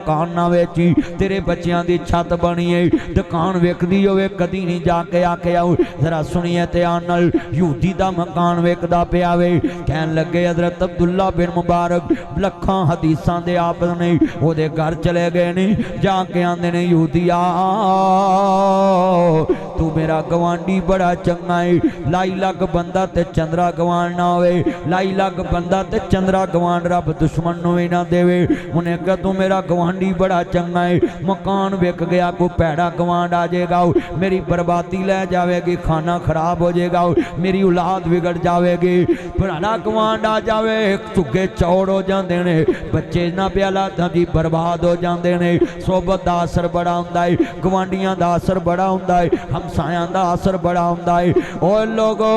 दुकान ना वेची, तेरे बच्चों की छत बनी है, दुकान वेखदी होवे कदी नहीं जाके आके आओ जरा सुनिए ध्यान नाल। यहूदी दा मकान वेखदा पिया वे। कहन लगे हजरत अब्दुल्ला बिन मुबारक लखां हदीसां दे आप ने ओदे घर चले गए ने, जाके आंदे ने यहूदिया तू मेरा गवांडी बड़ा चंगा है, लाई लग बंदा ते चंद्रा गवान ना होवे, लाई लग बंदा ते चंद्रा गवान रब दुश्मन नूं भी ना देवे। उन्हें कहा तू मेरा गवांडी बड़ा चंगा है, मकान विक गया कोई भैड़ा गवांड आ जाएगा, मेरी बर्बादी लै जाएगी, खाना खराब हो जाएगा, मेरी औलाद बिगड़ जाएगी, भैड़ा गवांड आ जाए झुग्गे चौड़ हो जाते हैं, बच्चे ना प्याला जी बर्बाद हो जाते हैं। सोबत का असर बड़ा होंदा है, गवांडियां का असर बड़ा होंदा है, हमसायां का असर बड़ा होंदा है। ओए लोगो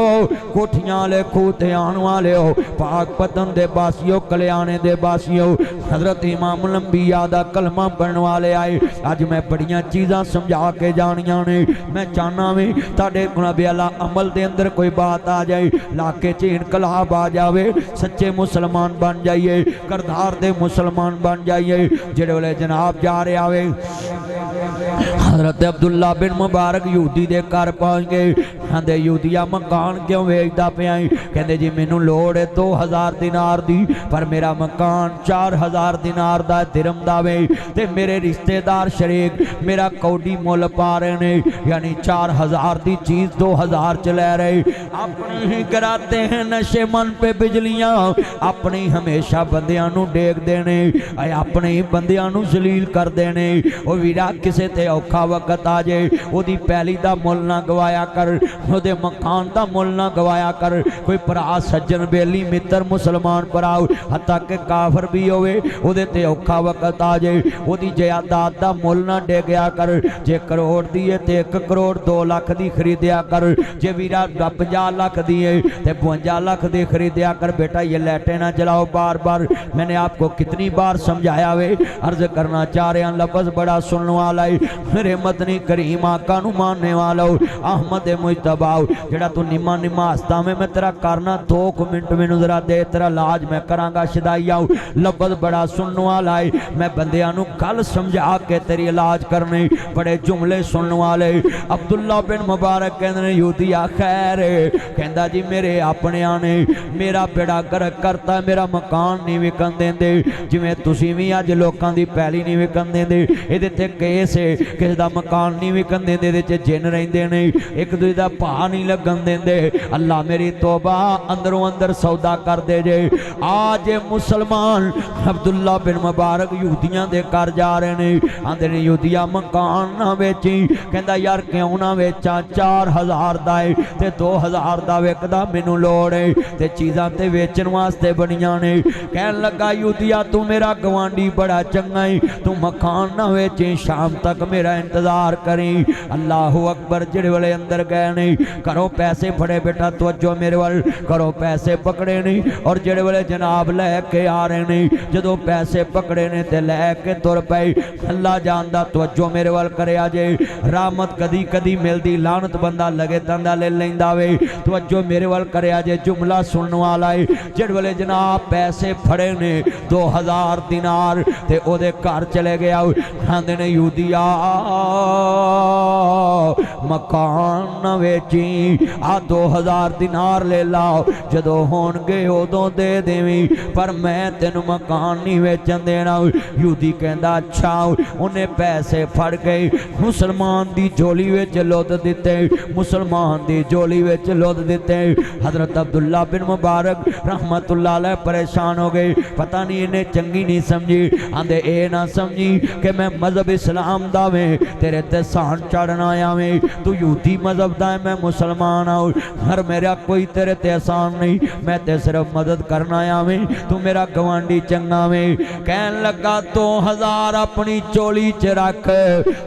कोठियां वाले खूह ते आने वाले हो, पाक पतन दे बासियो, कल्याणे दे बासियो, हजरत इमाम लंबिया दा कलमा पढ़ने वाले आए। अज मैं बड़ियां चीज़ां समझा के जानियां ने, मैं चाहना भी तुहाडे गुनाह अमल दे अंदर कोई बात आ जाए, इलाके च इनकलाब आ जाए, सच्चे मुसलमान बन जाइए, करदार दे मुसलमान बन जाइए। जेड़े वेले जनाब जा रहे आवे हजरत अब्दुल्ला बिन मुबारक यहूदी दे घर पहुंच गए। कहते यहूदिया मकान क्यों वेचदा पिया? कहते जी मैनू लोड़ है 2000 दिनार दी, पर मेरा मकान 4000 दिनार दा दिरहम दा वे, ते मेरे रिश्तेदार शरीक मेरा कौडी मुल पा रहे ने, यानी 4000 दी चीज़ 2000 च ले रहे। अपने ही कराते हैं नशे मन पे बिजलियां, अपने ही हमेशा बंदियां नू डेग देने, अपने ही बंदियां नू जलील कर देने। ओ वीरा किसे ते औखा वक्त आ जाए, ओदी पैली दा मुल ना गवाया कर, ओदे मकान दा मुल ना गवाया कर। कोई भरा सज्जन बेली मित्र मुसलमान भराओ हत्ता के काफर भी होवे, ओदे ते औखा वक्त आ जाए, ओदी जायदाद दा मुल ना डेगया कर। जे करोड़ दी है ते 1 करोड़ 2 लाख दी खरीदया कर, जे वीरा 50 लाख दी है ते 52 लाख दी खरीदया कर। बेटा ये लाइटें ना जलाओ बार बार, मैंने आपको कितनी बार समझाया वे। अर्ज करना चाह रहे हैं लफ्ज़ बड़ा सुनने वाला है, मेरे मदनी करीम आका नू मानने वाला हो, अहमद मुजतबा जेड़ा तू निमा निमा हसदा में मैं तेरा करना 2 मिनट मैनू जरा दे, तेरा इलाज मैं करांगा शदाइया। लफ्ज़ बड़ा सुनने वाला है, मैं बंदियां नू गल समझा के तेरी इलाज करने, बड़े जुमले सुनने वाले। अब्दुल्ला बिन मुबारक कहंदे यहूदिया खैर, कहंदा जी मेरे अपने ने मेरा बेड़ा गर्क करता, मेरा मकान नहीं विकन देंदे, जिवें तुसीं भी अज लोकां दी पैली नहीं विकन देंदे। इहदे ते केस है, किसी दा मकान नहीं विकन देंदे, इहदे च जिन रहिंदे ने, एक दूजे दा भाव नहीं लगन देंदे। अल्लाह मेरी तौबा अंदरों अंदर सौदा कर दे जे। आज मुसलमान अब्दुल्ला बिन मुबारक यहूदियां दे घर जा रहे ने, आंदे ने यहूदिया मकान ना वेची। कहंदा यार क्यों ना वेचा, 4000 दा है ते 2000 दा विकदा, मैनू लोड़ है ते चीज़ां ते वेचण वास्ते बनियां ने। कहन लगा यहूदिया तू मेरा गवांडी बड़ा चंगा है, तू मकान ना वेची, शाम तक मेरा इंतजार करी। अल्लाह अकबर। जेड़े वाले अंदर गए नहीं, करो पैसे फड़े बेटा तवज्जो मेरे वाल, करो पैसे पकड़े नहीं, और जेड़े वाले जनाब लैके आ रहे नहीं, जदों पैसे पकड़े ने ते लैके तुर पे। अल्लाह जानदा तवज्जो मेरे वाल करे आजे, रहमत कदी कदी मिलदी, लानत बंदा लगे तंदा ले लैंदा वे। तवज्जो मेरे वाल करे आजे, जुमला सुनने वाला है। जेड़े वाले जनाब पैसे फड़े ने 2000 दिनार ते ओदे घर चले गया, आंदे ने यहूदिया मकान न वेची, आ 2000 दिनार ले लाओ, जदों होणगे उदों दे देवी, पर मैं तेनू मकान नहीं वेचन देना। यहूदी कहंदा अच्छा। उन्हें पैसे फड़ गए, मुसलमान दी झोली विच लुद दिते, मुसलमान दी झोली विच लुद दिते। हजरत अब्दुल्ला बिन मुबारक रहमतुल्लाह अलैह परेशान हो गए, पता नहीं इन्हें चंगी नहीं समझी। आंदे ए ना समझी कि मैं मजहब इस्लाम दा में तेरे ते सान चढ़ना आया में, तू यहूदी मजहब दा है, मैं मुसलमान आऊँ, हर मेरा कोई तेरे ते एहसान नहीं, मैं ते सिर्फ मदद करना आया में, तू मेरा गवांडी चंगा में। कहन लगा 2000 अपनी चोली च रख।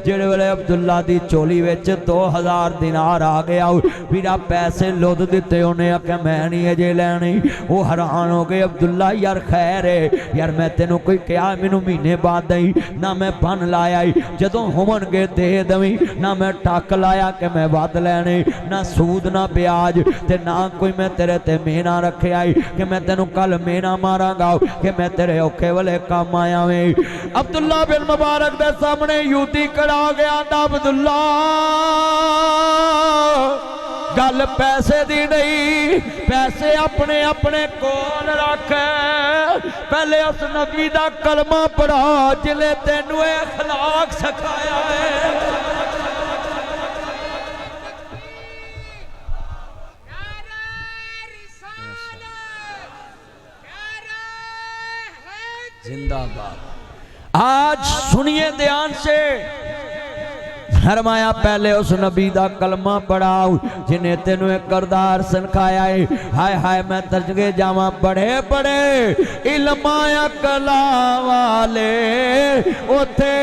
जेड़े वेले अब्दुल्ला दी चोली विच 2000 दिनार आ गया, वीरा पैसे लुद दिते, उन्हें आख्या मैं नहीं अजे लैने। वो हैरान हो गए, अब्दुल्ला यार खैर है यार, मैं तेनों कोई कहा मैनू महीने बाद दई, ना मैं बन लाया, जदों होवणगे दे दवी, ना मैं टक लाया कि मैं वध लैने। ना सूद ना ब्याज ते ना कोई मैं तेरे ते मेहना रखे आई कि मैं तेनू कल मेहना मारांगा कि मैं तेरे औखे वाले काम आया वे। अब्दुल्ला बिन मुबारक दे सामने यूती खड़ा गया। अब्दुल्ला गल पैसे दी नहीं, पैसे अपने अपने कोल रख, पहले उस नबी दा कलमा पढ़ा जिले तेनू अखलाक सिखाया है। जिंदाबाद। आज सुनिए ध्यान से, फरमाया पहले उस नबी दा कलमा पढ़ाओ जिन्हें तेनू एक करदार सिखाया है। हाय हाय मैं तजगे जावा बड़े बड़े इल्माया कला वाले उथे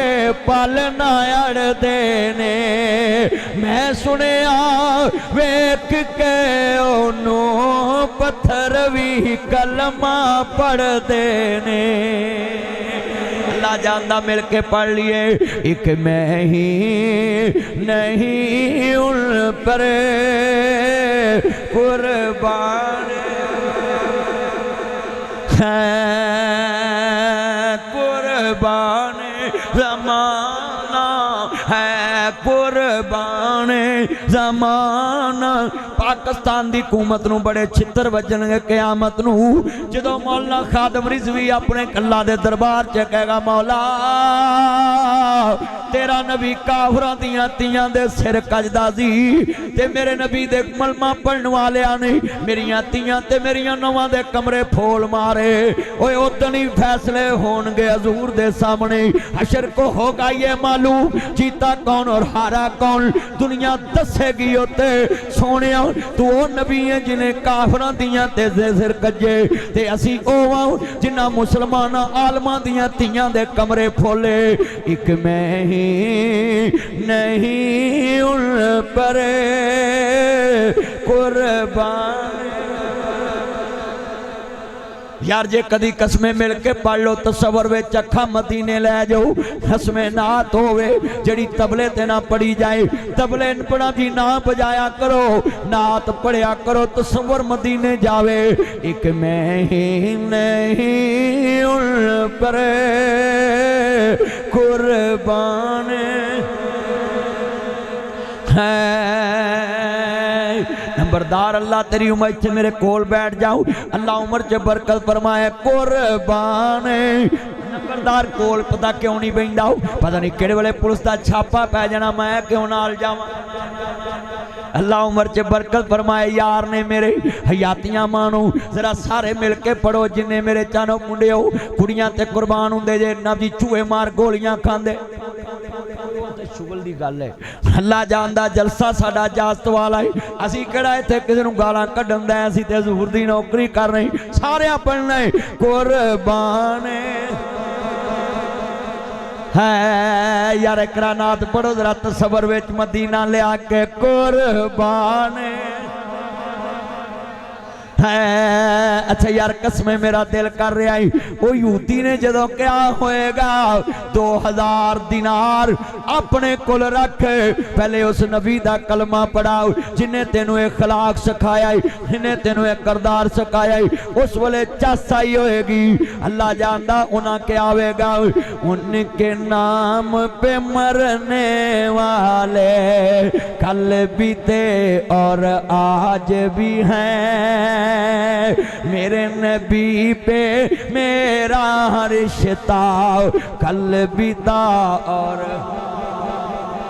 पल ना अड़दे ने। मैं सुनिया वेख के ओनू पत्थर भी कलमा पढ़दे ने। अल्लाह जानदा मिल के पढ़ लिए। एक मैं ही नहीं उन पर कुर्बान है, कुर्बान ज़माना है, कुर्बान ज़माना। पाकिस्तान की हुकूमत नूं बड़े छितर वजणगे क़यामत नूं जदों मौलाना खादम रिजवी अपने कल्ला दे दरबार च कहेगा मौला तेरा नबी काफरां दियां तियां दे सिर कजदा सी ते मेरे नबी दे मलमा पढ़न वालियां ने मेरियां तियां ते मेरियां नौवां दे कमरे फोल मारे। ओए उदण ही फैसले होणगे हजूर दे सामने। हशर को होगा ये मालूम जीता कौन और हारा कौन, दुनिया दसेगी उते। सोनिया तू ओ नबी है जिन्हें काफरां दियां ते सिर कजे ते असी ओवां जिन्हां मुसलमानां आलमां दियां तियां दे कमरे फोले। एक मैं ही नहीं उन पर कुर्बान। यार जे कदी कसमें मिल के पढ़ लो तसव्वुर विच अखा मदीने लै जाओ। कसमें नात होवे जड़ी तबले ते ना पढ़ी जाए, तबले पढ़ा जी ना बजाया करो, नात पढ़िया करो, तसव्वुर मदीने जावे। एक मैं ही नहीं उन पर कुर्बान है। नंबरदार अल्लाह तेरी उम्र च मेरे कोल बैठ जाऊं, अल्लाह उम्र च बरकत फरमाए। कुर्बान नंबरदार कोल पता क्यों नहीं बहिंदा, पता नहीं किहड़े वेले पुलिस का छापा पै जाना, मैं क्यों नाल जावां। अल्लाह उम्र च बरकत फरमाए। यार ने मेरे हयातियां मानो जरा सारे मिल के पढ़ो जिन्ने मेरे चानो मुंडे हो कुड़ियां ते कुर्बान हुंदे जे ना जी चूहे मार गोलियां खांदे। शुगल दी गल है, अल्लाह जानदा जलसा साडा इजाजत वाला है। असी किहड़ा इत्थे किसे नूं गालां कढण दा, असी ते हजूर दी नौकरी कर रहे, सारे पढ़ना है। कुर्बान है यार एकरा नात पढ़ो जरा तसव्वुर विच मदीना लिया के। कुर्बान है। अच्छा यार कसमें मेरा दिल कर रहा है, वो यूती ने जदों क्या होएगा 2000 दिनार अपने कोल रख, पहले उस नबी दा कलमा पढ़ाओ जिन्हें तेनू अखलाक सिखाया है, जिन्हें तेनू एक करदार सिखाया है। उस वेले चस आई होएगी, अल्लाह जानदा उन्हां क्या आवेगा। उनके नाम पे मरने वाले कल भी थे और आज भी हैं, मेरे नबी पे मेरा रिश्ता कल भी था और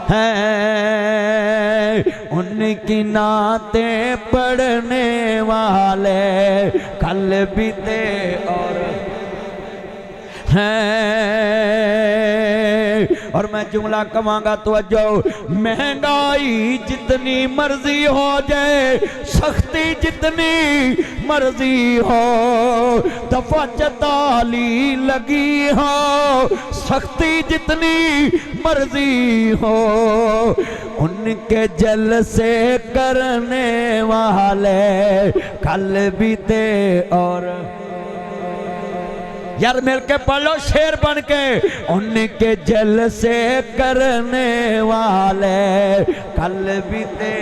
है। उनकी नातें पढ़ने वाले कल भी थे और हैं। और मैं जुमला कमांगा तो अजो, महंगाई जितनी मर्जी हो जाए, सख्ती जितनी मर्जी हो, दफा चताली लगी हो, सख्ती जितनी मर्जी हो, उनके जलसे करने वाले कल भी थे और यार मिल के पढ़ लो शेर बन के। उनके जलसे करने वाले कल भी थे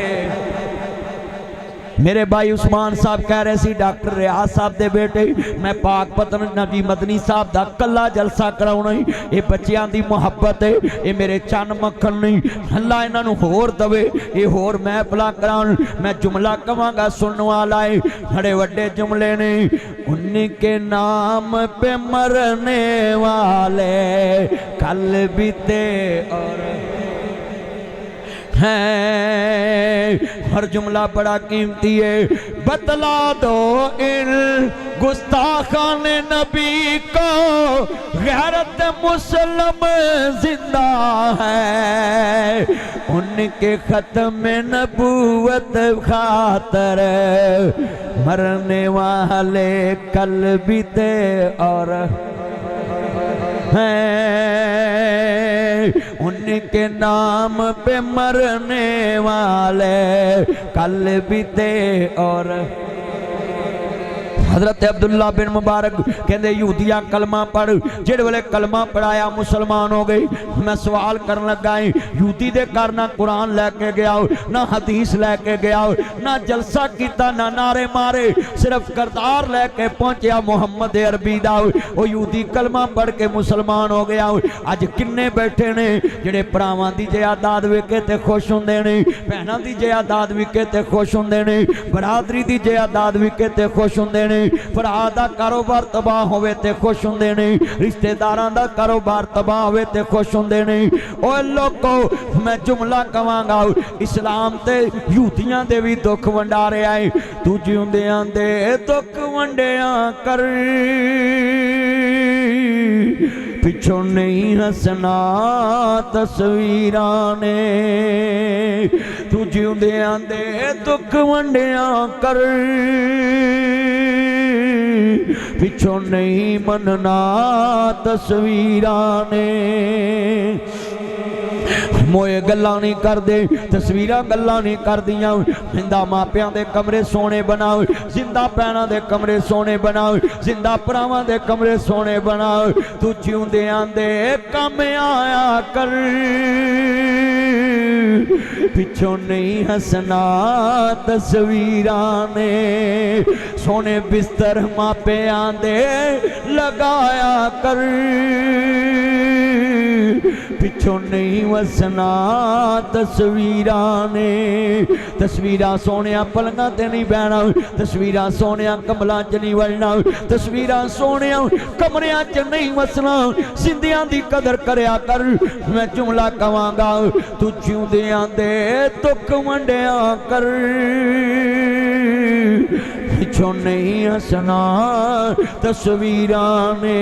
मेरे भाई उस्मान साहब कह रहे सी डॉक्टर रियाज साहब दे बेटे मैं पाक पतन नबी मदनी साहब दा कला जलसा कराउणा ही ये बच्चियां दी मुहब्बत है ये मेरे चन मक्खन नहीं अल्लाह इन्हां नूं होर दवे ये होर महफिलां कराउण मैं जुमला कवांगा सुनने वाला है बड़े वड्डे जुमले ने उनके नाम पे मरने वाले कल बीते और है हर जुमला बड़ा कीमती है बतला दो इन गुस्ताखान नबी को गैरत मुसलम जिंदा है उनके खत्म नबूवत खातर मरने वाले कल बीते और उनके नाम पे मरने वाले कल बीते और हजरत अब्दुल्ला बिन मुबारक कहते यूदिया कलमा पढ़ जेड़े वेले कलमा पढ़ाया मुसलमान हो गई मैं सवाल करन लगा यूदी दे घर ना कुरान लैके गया ना हदीस लैके गया ना जलसा किया ना नारे मारे सिर्फ करतार लैके पहुंचा मुहम्मद अरबी दा वो यूदी कलमा पढ़ के मुसलमान हो गया अज किन्ने बैठे ने जेड़े भरावां दी जायदाद वेखे ते खुश हुंदे ने भैणां दी जायदाद विके ते खुश हुंदे ने बरादरी दी जायदाद विके ते खुश हुंदे ने भरा दा कारोबार तबाह होवे ते खुश हुंदे ने रिश्तेदारां दा कारोबार तबाह होवे ते खुश हुंदे ने ओए लोको मैं जुमला कवांगा इस्लाम ते यूदियां दे भी दुख वंडारे आए तू जिउंदियां दे दुख वंडिया कर पिछों नहीं हसना तस्वीरां ने तू जिउंदियां दे दुख वंडिया कर पिछों नहीं मनना तस्वीरां ने मोए गल्लां नहीं करदे तस्वीरां गल्लां नहीं करदियां जिंदा मापियां दे कमरे सोने बनाओ जिंदा भैणां दे कमरे सोने बनाओ जिंदा भरावां दे कमरे सोने बनाओ तू जिउंदियां दे कम आया कर पिछों नहीं हसना तस्वीरां ने सोने बिस्तर मापियां दे लगाया कर पिछों नहीं वसना तस्वीरां ने तस्वीरां सोने पलंगां ते नहीं बहना तस्वीरां सोने कमलां च नहीं वलना तस्वीरां सोने कमरियां च नहीं वसना जिंदियां दी कदर करया कर मैं जुमला कवांगा तू जिउंदियां दे दुख वंडिया कर पिछों नहीं हसना तस्वीरां ने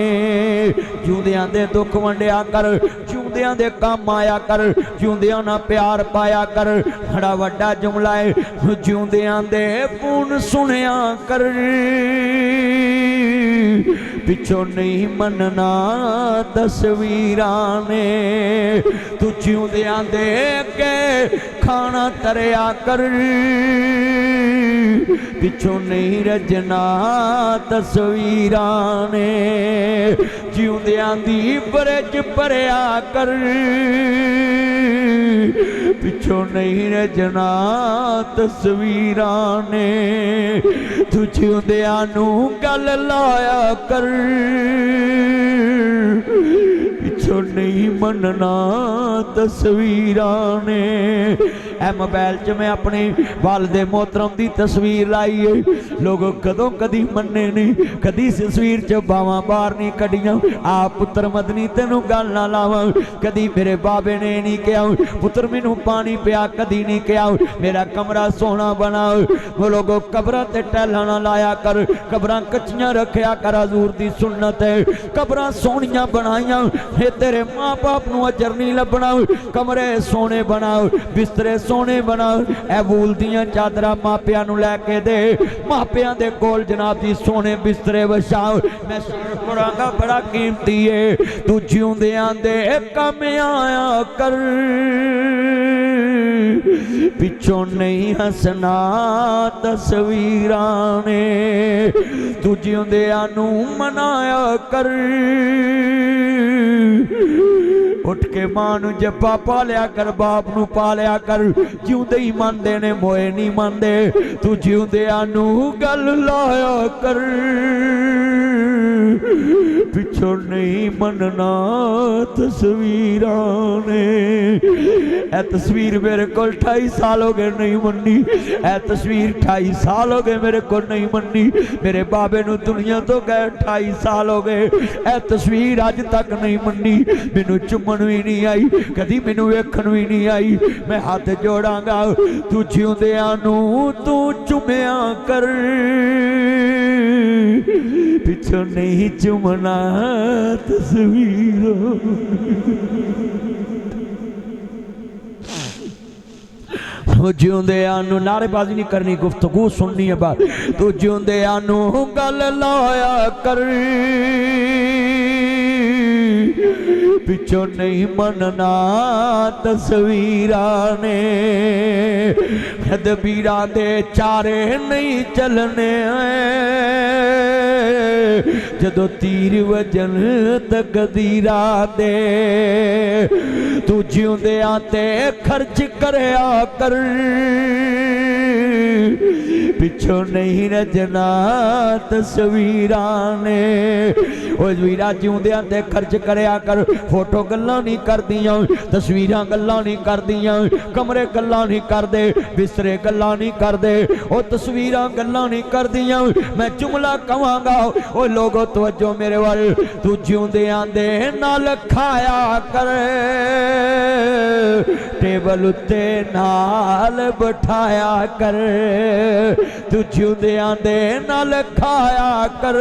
जिउंदियां दे दुख वंडिया कर जिउंदियां दे काम आया कर जिउंदियां ना प्यार पाया कर बड़ा वड्डा जुमला है जिउंदियां दे पून सुनिया कर पिछों नहीं मनना तस्वीरां ने तू जिउंदियां दे के खाना तरया कर पिछों नहीं रजना तस्वीरां ने जिउंदियां दी बरज भरिया कर पिछों नहीं रजना तस्वीरां ने तू जिउंदियां नू गल लाया कर पिछों नहीं मनना तस्वीरां ने ए मोबाइल च मैं अपने वालदे मोहतरम दी तस्वीर लाई है लोग कदों कदी मन्ने नहीं कदी तस्वीर च बावां बाहर नहीं कढ़ियां आप पुत्र मदनी तेनू गल ना लावां कदी मेरे बाबे ने नहीं कहा पुत्र मैनू पानी पिया कदी नहीं कहा मेरा कमरा सोहना बनाओ वो लोगों कबरां ते टैलां ना लाया कर कबरां कच्चियां रखिया कर हजूर दी सुन्नत है कबरां सोहणियां बनाइयां तेरे मां बाप नू अजर नहीं लभना कमरे सोने बनाओ बिस्तरे सोने बनाओ ए वूल दियां चादरां मापियां नू लैके दे मापियां दे कोल जनाब जी सोने बिस्तरे वछाओ मैं शेर पढ़ांगा बड़ा कीमती है तू जिउंदियां दे कम आया कर पिछों नहीं हसना तस्वीरां ने तू जिउंदियां नू मनाया कर उठ के मां नूं जप्पा पा लिया कर, बाप नूं पा लिया कर। जिउंदे ही मनदे ने, मोए नहीं मनदे। तू जिउंदियां नूं गल लाया कर, पिछों नहीं मनना तस्वीरां ने। ए तस्वीर मेरे को 28 साल हो गए नहीं मन्नी, ए तस्वीर 28 साल हो गए मेरे को नहीं मन्नी। मेरे बाबे नूं दुनिया तो गए 28 साल हो गए, ए तस्वीर अज तक नहीं मन्नी। मैनू चुमन भी नहीं आई, कदी मैनू वेखण भी नहीं आई। मैं हाथ जोड़ांगा, तू जिउंदियां नूं तू चुमिया कर, पिछों नहीं चुमना तस्वीरों। तू जिउंदियां नूं नारेबाजी नहीं करनी, गुफ्तगू सुननी है बात। तू जिउंदियां नूं गल लाया कर, पिछों नहीं मनना तस्वीरां ने। तदबीरां दे चारे नहीं चलने, जदों तीर वजन तकदीरां दे। तू जिउंदियां ते खर्च करया कर, पिछों नहीं रजना तस्वीरां ने। ओ वीरा जिउंदियां ते खर्च करया कर, फोटो गल्लां नहीं करदियां, तस्वीरां गल्लां नहीं करदियां, कमरे गल्लां नहीं करदे, बिस्तरे गल्लां नहीं करदे, ओ तस्वीरां गल्लां नहीं करदियां। मैं जुमला कहांगा, ओ लोगो तवज्जो मेरे वाल। तू जिउंदियां दे नाल खाया कर, टेबल उत्ते नाल बिठाया कर। तू जिउंदियां दे नाल खाया कर,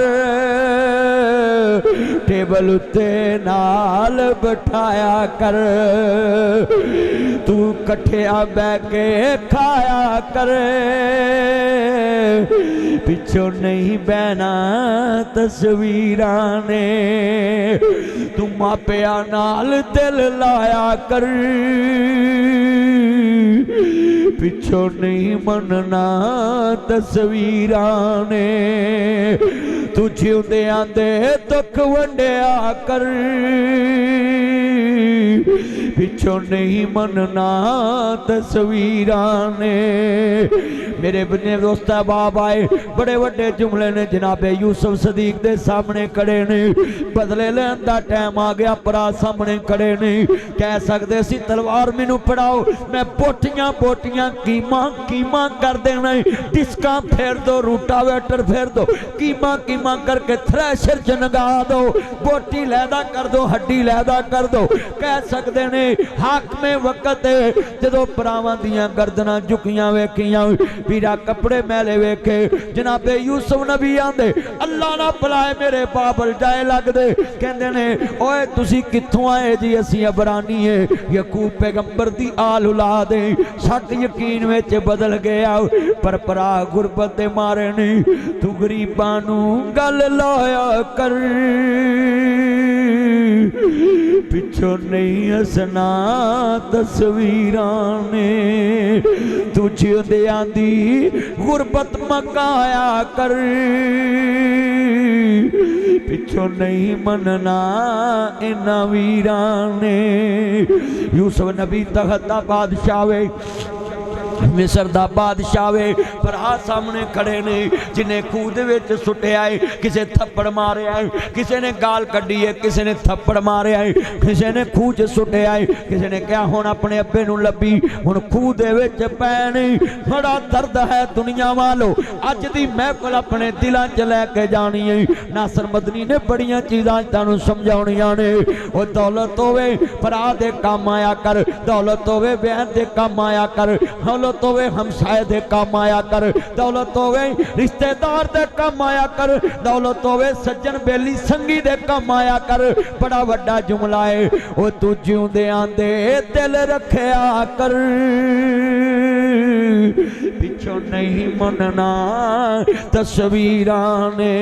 टेबल उत्ते नाल बिठाया कर। तू कट्ठिया बह के खाया कर, पिछों नहीं बहना तस्वीरां ने। तू मापिया नाल दिल लाया कर, पिछों नहीं मनना तस्वीरां ने। तू जिउंदियां दे दुख वंडिया कर, पिछों नहीं मनना तस्वीरां ने। मेरे बने दोस्त बाप आए, बड़े वड्डे जुमले ने जनाबे यूसुफ सदीक दे सामने खड़े ने। बदले लैन दा टाइम आ गया, भरा सामने खड़े ने। कह सकते सी तलवार मैनू पड़ाओ, मैं बोटियां बोटियां कीमा कीमा कर देना, डिस्का फेर दो, रूटावेटर फेर दो, कीमा कीमा करके थ्रैशर च नगा दो, बोटी लैदा कर दो, हड्डी लैदा कर दो। कह सकते ने हाकमे वक्त जदों भरावां दियां गर्दनां झुकियां वेखियां, वीरा कपड़े मैले वेखे, जनाबे यूसुफ नबी आंदे अल्लाह ना भलाए मेरे बाबल जाए लगदे। कहंदे ने ओए तुसी कित्थों आए जी? असीं अबरानी है, यकूब पैगंबर दी आल औलाद है। सट यकीन विच बदल गया, पर भरा गुरबत दे मारे ने। तू गरीबां नूं गल लाया कर, पिछों नहीं हसना तस्वीरां ने। तू जिउंदियां दी गुरबत मकाया कर, पिछों नहीं मनना इन्हां वीरां ने। यूसुफ नबी तख्त दा बादशाह वे, मिस्र दा बादशाह वे, भरा सामने खड़े ने। जिन्हें खूह दे विच सुटिया है, किसे थप्पड़ मारिया है, किसी ने गाल कड्डी है, किसी ने थप्पड़ मारिया है, किसी ने खूह च सुटिया है, किसी ने कहा हुण अपने अब्बे नूं लभी, हुण खूह दे विच पैणी। बड़ा दर्द है दुनिया वालों, अज दी महफिल अपने दिलां च लैके जानी है। नासर मदनी ने बड़ियां चीज़ां तुहानूं समझाउणियां ने। ओ दौलत होवे भरा दे काम आया कर, दौलत होवे बहन दे काम आया कर, दौलत होवे हमसाए दे काम आया कर, दौलत होवे रिश्तेदार दे काम आया कर, दौलत होवे सज्जन बेली संगी दे काम आया कर। बड़ा वड्डा जुमला है। ओ तू जिउंदियां दे दिल रखिया कर, पिछों नहीं मनना तस्वीरां ने।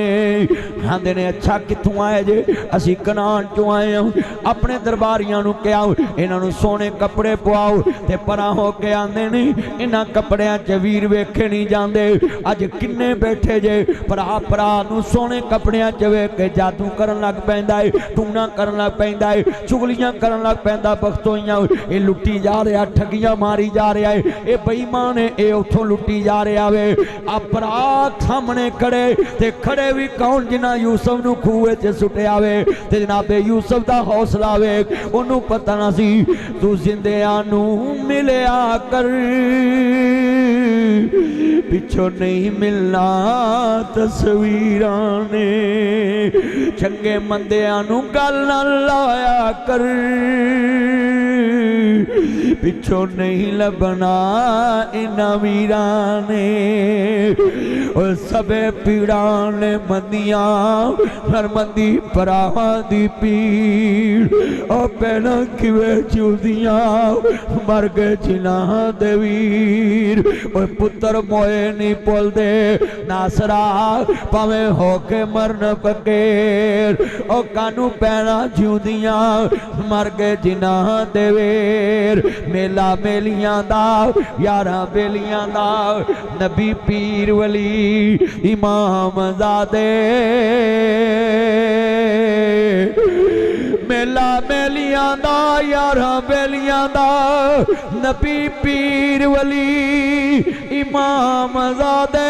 आंदे ने अच्छा कित्थों आए जे? असी कनान चों आए हां। अपने दरबारियां नूं कहा इन्हां नूं सोहणे कपड़े पवाओ ते परां हो के आंदे ने इन्हां कपड़ियां च वीर वेखे नहीं जांदे। अज किन्ने बैठे जे भरा भरा नूं सोहणे कपड़ियां च वेख के जादू करन लग पैंदा है, टूना करन लग पैंदा है, चुगलियां करन लग पैंदा। बख्तोइयां ये लुट्टी जा रहा, ठगियां मारी जा रहा है, ये बेईमान है, ये उथों लुट्टी जा रहा वे। अपराध सामने खड़े ते खड़े भी कौन जिन्हां यूसुफ नूं खूहे च सुटिया वे ते जनाबे यूसुफ दा हौसला वे ओनू पता ना सी। तू जिंदियां नूं मिलिया कर पिछों नहीं मिलना तस्वीरां ने। चंगे मंदियां नूं गल ना लाया कर पिछों नहीं लभना इन्हां वीरां ने। और सबे पीड़ां ने मंदियां नरमंदी भरावां दी पीड़ और भैणां किवें चुलदियां मर गए जिन्हां दे वीर। और पुत्र मोए नहीं भुलदे नासरा भावें हो के मरन फकीर। और कानू भैणां जिउंदियां मर गए जिन्हां दे वीर। मेला मेलियां दा यारां बेलियां दा नबी पीर वली इमाम ज़ादे। मेला मेलियां दा यारां बेलियां दा नबी पीर वली इमाम ज़ादे।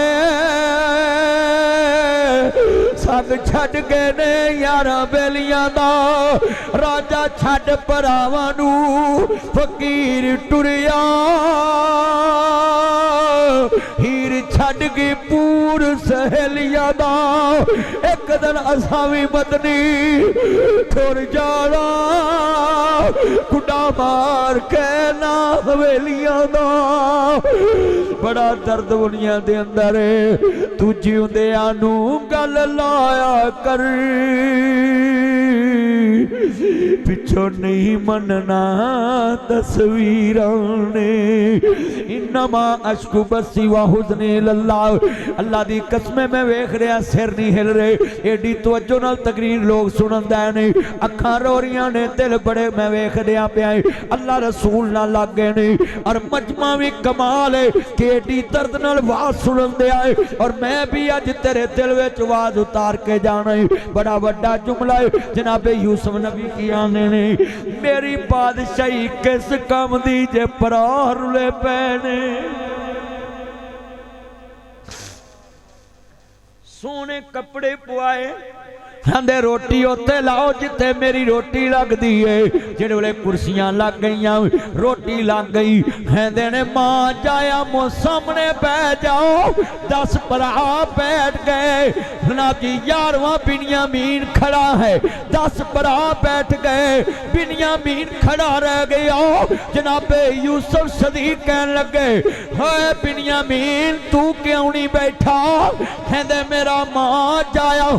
संग छड़ गए ने यारां बेलियां दा राजा छड़ भरावां नूं फकीर टुरिया। हीर छड़ गई पूर सहेलियां दा एक दिन असां भी मदनी ठुर जाना कुड़ा मार के ना हवेलियां दा। बड़ा दर्द दुनिया दे अंदर तू जिउंदियां नूं गल लाया कर पिछों नहीं मनना तस्वीरां ने। इन्नमा अश्कु बसी व हुज़्नी लल्लाह। अल्लाह दी कसम मैं वेख रहा सिर नहीं हिल रहे। एडी तवज्जो नाल तकरीर लोग सुनन दे ने अखां रो रहियां ने दिल बड़े मैं वेख रहा पिया अल्लाह रसूल ना लग गए ने। और मजमा भी कमाल है कि एडी दर्द नाल वाज सुनन दे आए। और मैं भी अज तेरे दिल विच वाज उतार के जाना है। बड़ा वड्डा जुमला है जनाबे यूसुफ नबी की आने ने मेरी बादशाही किस काम दी जे परा रुले पैने। सोने कपड़े पवाए आंदे रोटी उत्ते लाओ जिथे मेरी रोटी लगती है। जिहड़े वेले कुर्सियां लग गई रोटी लग गई कहंदे ने मां जाया मो सामने बैठ जाओ। 10 भरा बैठ गए जनाब जी 11वां बिन्यामीन खड़ा है। 10 भरा बैठ गए बिन्यामीन खड़ा रह गया। जनाबे यूसुफ सदीक कहन लगे हाय बिन्यामीन तू क्यों नहीं बैठा? कहंदे मेरा मां जाया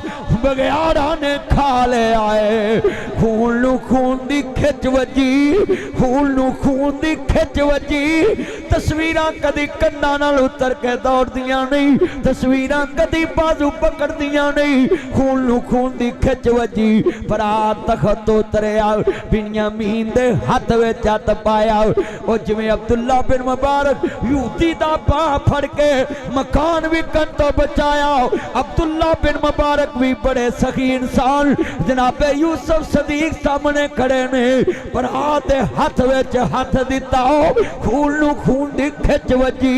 बगैर ने खा ले आए। खून नू खून दी खिच वजी, खून नू खून दी खिच वजी। तस्वीरां कदी कंधा नाल उतर के दौड़दियां नहीं, तस्वीरां कदी बाजू पकड़दियां नहीं। खून नू खून दी खिच वजी भरा तखत उतरिया बिन्यामीन दे हथ विच हथ पाया। और जिवें अब्दुल्ला बिन मुबारक यूती दा बाह फड़ के मकान विकन तो बचाया। अब्दुल्ला बिन मुबारक भी बड़े सखी इंसान जनाबे यूसुफ सदीक सामने खड़े ने पर आते हाथ विच हाथ दिता। खून नू खून दी खिच वजी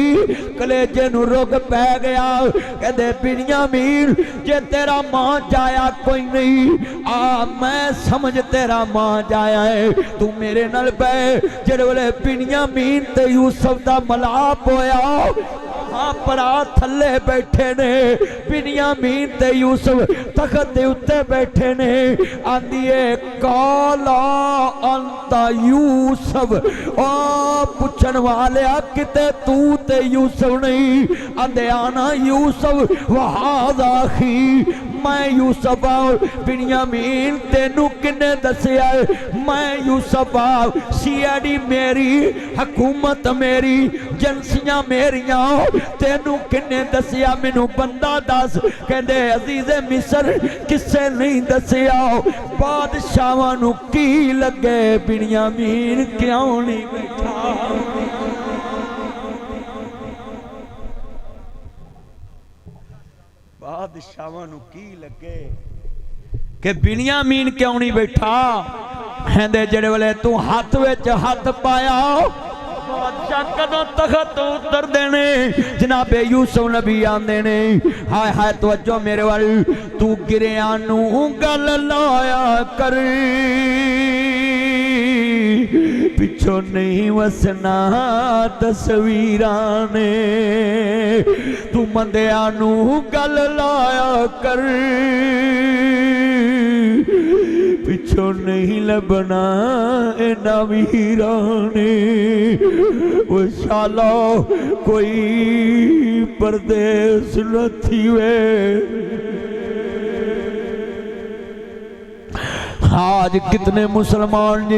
कलेजे नू रुग पै गया। कहदे बिन्यामीन जे तेरा मां जाया कोई नहीं आ मैं समझ तेरा मां जाया है तू मेरे नाल पै। जेड़े वेले बिन्यामीन ते यूसुफ दा मलाप होया हाँ परा थले बैठे ने बिन्यामीन ते यूसुफ तखत दे उत्ते बैठे ने। आंदी है काला अंता यूसुफ ओ पुछन वाले किते तू ते यूसुफ नहीं। आंदे आना यूसुफ वहादा ही मैं यूसुफ बिन्यामीन तेनू किने दसिया मैं यूसुफ सीआईडी मेरी हुकूमत मेरी एजेंसियां मेरिया तेनू किने दसिया मैनू बंदा दस कहंदे अजीज़े मिस्र किसे नहीं दसिया बादशाहां नू की लगे बिन्यामीन क्यों नहीं बैठा बादशाहां नू की लगे कि बिन्यामीन क्यों नहीं बैठा कहंदे जेड़े वेले तू हाथ विच हाथ पाया बादशाह कदों तखत उतर देने जनाबे यूसुफ नबी आंदे ने हाय हाय तवज्जो मेरे वाल तू गिरिया नू गल लाया कर पिछो नहीं वसना तस्वीरां ने तू मंदिया नू गल लाया कर पिछो नहीं लबना इन्हां वीरां ने वो शाला कोई परदेस न थी वे आज कितने मुसलमान जी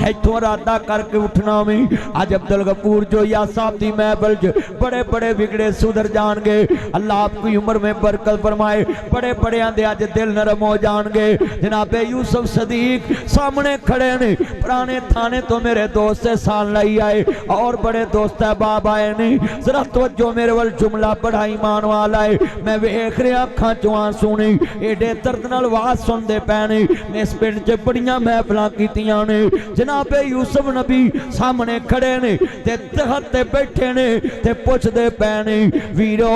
इथों इरादा करके उठना भी अज अब्दुल गफूर जो या साहब की महफिल बड़े बड़े बिगड़े सुधर जाएंगे अल्लाह आपकी उम्र में बरकत फरमाए बड़े बड़े दे अज दिल नरम हो जाएंगे जनाबे यूसुफ सदीक सामने खड़े ने पुराने थाने तो मेरे दोस्त सान लाई आए और बड़े दोस्त बाब आए नहीं जरा तवज्जो मेरे वाल जुमला बड़ा ईमान वाला है मैं वेख रहा अखां चों आंसू ने एडे दर्द नाल आवाज सुनते पै ने इस पिंड च बड़ियां महफिलां कीतियां ने जनाबे यूसुफ नबी सामने खड़े ने ते तखत ते बैठे ने ते पुछदे पै ने वीरो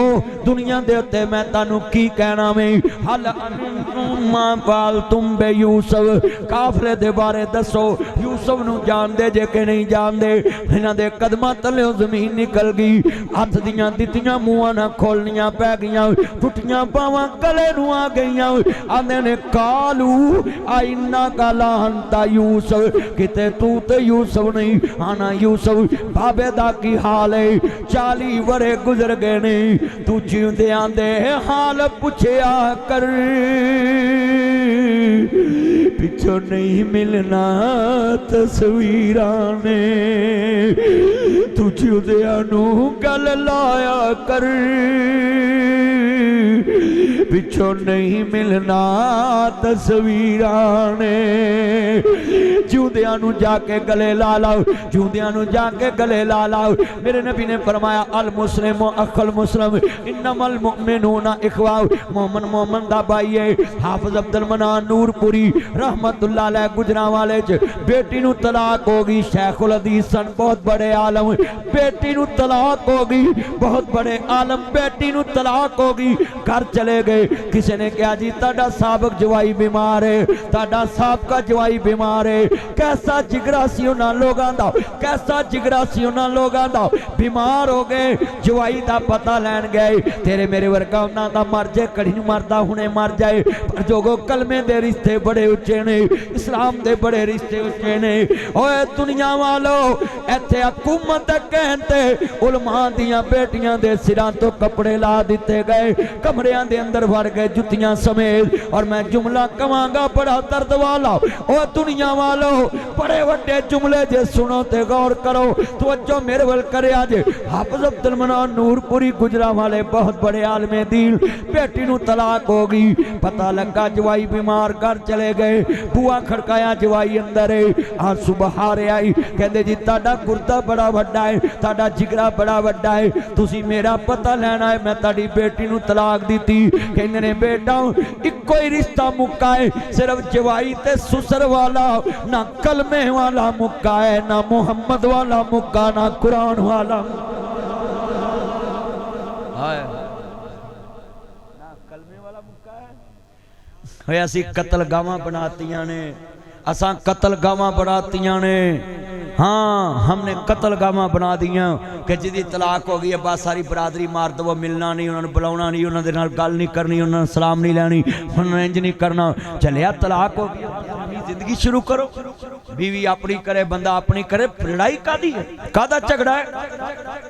दुनिया दे उत्ते मैं तानू की कहना वे हल अन्नुमा पाल तुम बे यूसुफ काफले दे बारे दसो यूसुफ नू जानदे जे कि नहीं जानदे इन्हां दे कदमां तल्लों जमीन निकल गई हथ दियां दित्तियां मूहां ना खोलनियां पै गईयां टुटियां बावां गले नू आ गईयां आंदे ने कालू आई का लानता यूसुफ किते तू ते यूसुफ नहीं आना यूसुफ बाबे दा की हाल है 40 वरे गुजर गए ने तू जींदे आंदे हाल पुछया कर पिछो नहीं मिलना तस्वीरां ने तू जींदे नू गल लाया कर पिछो नहीं मिलना तस्वीरां ने जिउंदियां नू जाके गले ला लाओ जिउंदियां नू जाके गले ला लाओ मेरे नबी ने फरमाया अल मुस्लिम अखल मुस्लिम इन्नमल मुमिनूना इखवा मोमन मोमन दा भाई है हाफिज अब्दुल मनान नूरपुरी रहमतुल्लाह अलैह गुजरांवाले च बेटी नू तलाक हो गई शेखुल हदीस सन बहुत बड़े आलम बेटी नू तलाक हो गई बहुत बड़े आलम बेटी नू तलाक हो गई घर चले गए किसी ने कहा जी ताड़ा साबक जवाई बीमार है ताड़ा साबका जवाई बीमार है कैसा जिगरा सी उन्हां लोगां दा कैसा जिगरा सी उन्हां लोगां दा बीमार हो गए जवाई दा पता लैन गए तेरे मेरे वर्गा उन्हां दा मर जाए कड़ी नहीं मरदा हुणे मर जाए पर जोगो कलमे दे रिश्ते बड़े उच्चे ने इस्लाम दे बड़े रिश्ते उच्चे ने ओए दुनिया वालो इत्थे हुकूमत दे कहण ते उलमा दियां बेटियां दे सिरां तो कपड़े ला दिते गए कमरियां दे अंदर वड़ गए जुतियां समेत और मैं जुमला कवांगा बड़ा दर्द वाला ओ दुनिया वालो बड़े वड्डे जुमले जे सुनो ते गौर करो तवज्जो मेरे वल करया जे हाफिज अब्दुल मनान नूरपुरी गुजरांवाले बहुत बड़े आलमे दीन बेटी नू तलाक हो गई पता लगा जवाई बीमार घर चले गए बुआ खड़काया जवाई अंदर है आंसू बहारे आई कहंदे जी ताड़ा गुरदा बड़ा वड्डा है ताड़ा जिगरा बड़ा वड्डा है तुसी मेरा पता लेना है मैं ताड़ी बेटी नू तलाक दी कहंदे ने बेटा इक्को ही रिश्ता मुक्का है सिर्फ जवाई ते सुसर वाला ना कलमे वाला मुक्का है ना मुहम्मद वाला मुक्का ना कुरान वाला ना कलमे वाला मुक्का है ऐसी कत्ल गावां बनातियां ने असा कत्ल गावां बनातियां ने हाँ हमने कत्ल गावां बना दियां कि जिदी तलाक हो गई है बस सारी बरादरी मार दो मिलना नहीं उन्होंने बुलाना नहीं उन्होंने गल नहीं करनी उन्होंने सलाम नहीं लैनी उन्होंने इंज नहीं करना चलिया तलाक हो गया अपनी जिंदगी शुरू करो। बीवी अपनी करे, बंदा अपनी करे, लड़ाई कादी है, कादा झगड़ा है।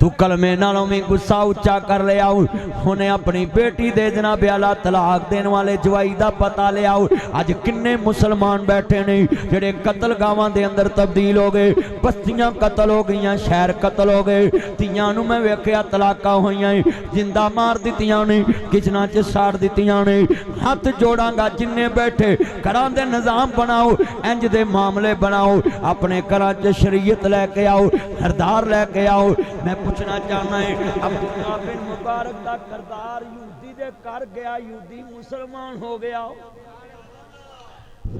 तू कलमे नालों भी गुस्सा उच्चा कर ले आओ। उन्हें अपनी बेटी दे देना ब्याला, तलाक देने वाले जवाई दा पता ले आओ। अज किन्ने मुसलमान बैठे ने जेड़े कतल गावां दे अंदर तब्दील हो गए, बस्तियां कतल हो गई, शहर कतल हो गए। तियां नूं मैं वेखिया तलाका होईयां, जिंदा मार दित्तियां ने, किचना च साड़ दित्तियां ने। हथ जोड़ांगा जिन्ने बैठे घरां दे निजाम बनाओ, इंज दे मामले बनाओ, अपने घरां च शरीयत लैके आओ, सरदार लैके आओ। मैं पूछना चाहना है, अब्दुल्लाह बिन मुबारक दा करदार यहूदी दे घर गया, यहूदी मुसलमान हो गया।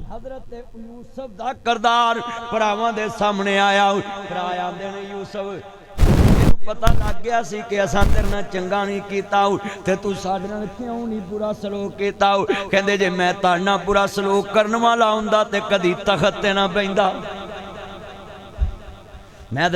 हजरत यूसुफ दा करदार भरावां दे सामने आया, भरा आंदे ने यूसुफ पता लग गया सी कि असां तेरे नाल चंगा नहीं कीता ते तू साडे नाल क्यों नहीं बुरा सलूक कीता। कहंदे जे मैं ताडे नाल बुरा सलूक करन वाला हुंदा ते कदी तखत ते ना बैंदा। मैं